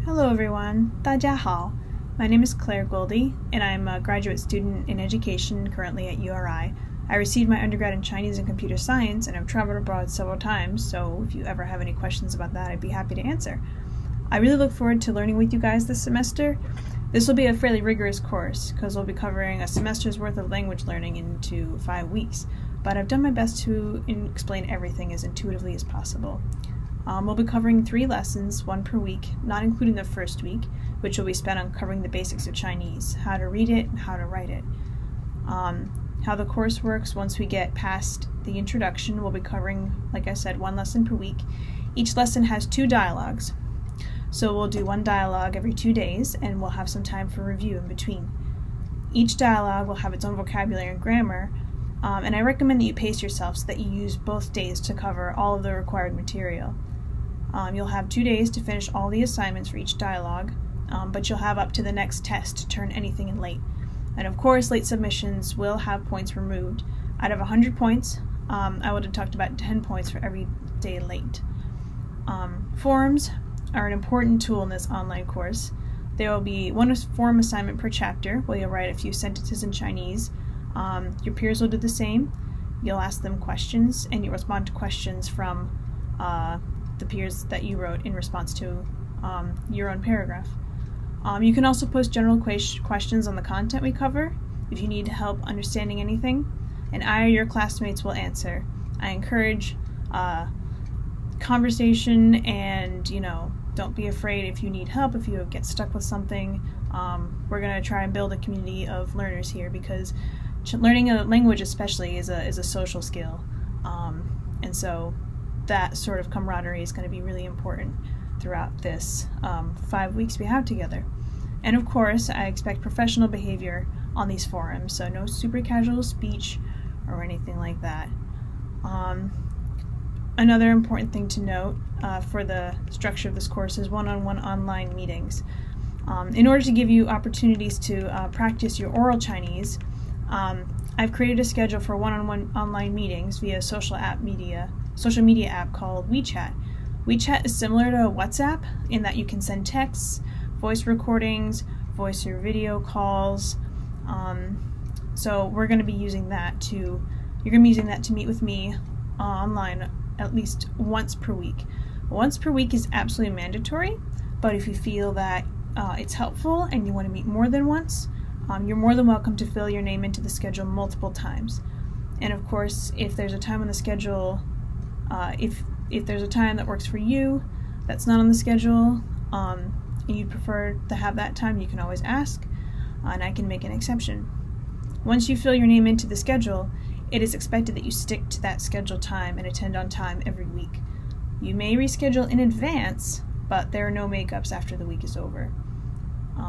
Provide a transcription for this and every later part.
Hello everyone, 大家好. My name is Claire Goldie, and I'm a graduate student in education currently at URI. I received my undergrad in Chinese and computer science, and I've traveled abroad several times, so if you ever have any questions about that, I'd be happy to answer. I really look forward to learning with you guys this semester. This will be a fairly rigorous course, because we'll be covering a semester's worth of language learning into 5 weeks, but I've done my best to explain everything as intuitively as possible. We'll be covering 3 lessons, 1 per week, not including the first week, which will be spent on covering the basics of Chinese, how to read it and how to write it. How the course works once we get past the introduction, we'll be covering, like I said, 1 lesson per week. Each lesson has 2 dialogues, so we'll do 1 dialogue every 2 days, and we'll have some time for review in between. Each dialogue will have its own vocabulary and grammar, and I recommend that you pace yourself so that you use both days to cover all of the required material. You'll have 2 days to finish all the assignments for each dialogue, but you'll have up to the next test to turn anything in late. And of course, late submissions will have points removed. Out of 100 points, I would have talked about 10 points for every day late. Forums are an important tool in this online course. There will be 1 forum assignment per chapter, where you'll write a few sentences in Chinese. Your peers will do the same. You'll ask them questions, and you'll respond to questions from the peers that you wrote in response to your own paragraph. You can also post general questions on the content we cover if you need help understanding anything, and I or your classmates will answer. I encourage conversation, and don't be afraid if you need help, if you get stuck with something. We're going to try and build a community of learners here, because learning a language especially is a social skill, and so that sort of camaraderie is going to be really important throughout this 5 weeks we have together. And of course, I expect professional behavior on these forums, so no super casual speech or anything like that. Another important thing to note for the structure of this course is one-on-one online meetings. In order to give you opportunities to practice your oral Chinese, I've created a schedule for one-on-one online meetings via social media app called WeChat. WeChat is similar to WhatsApp in that you can send texts, voice recordings, voice or video calls. So we're going to be using that you're going to be using that to meet with me online at least once per week. Once per week is absolutely mandatory, but if you feel that it's helpful and you want to meet more than once, you're more than welcome to fill your name into the schedule multiple times. And of course, if there's a time on the schedule, if there's a time that works for you that's not on the schedule, and you'd prefer to have that time, you can always ask, and I can make an exception. Once you fill your name into the schedule, it is expected that you stick to that scheduled time and attend on time every week. You may reschedule in advance, but there are no makeups after the week is over.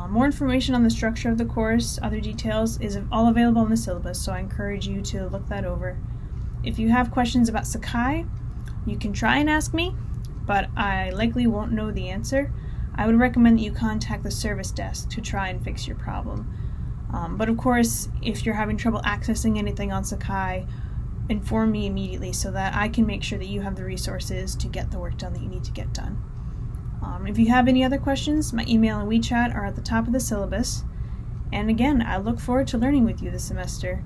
More information on the structure of the course, other details, is all available in the syllabus, so I encourage you to look that over. If you have questions about Sakai, you can try and ask me, but I likely won't know the answer. I would recommend that you contact the service desk to try and fix your problem. But of course, if you're having trouble accessing anything on Sakai, inform me immediately so that I can make sure that you have the resources to get the work done that you need to get done. If you have any other questions, my email and WeChat are at the top of the syllabus. And again, I look forward to learning with you this semester.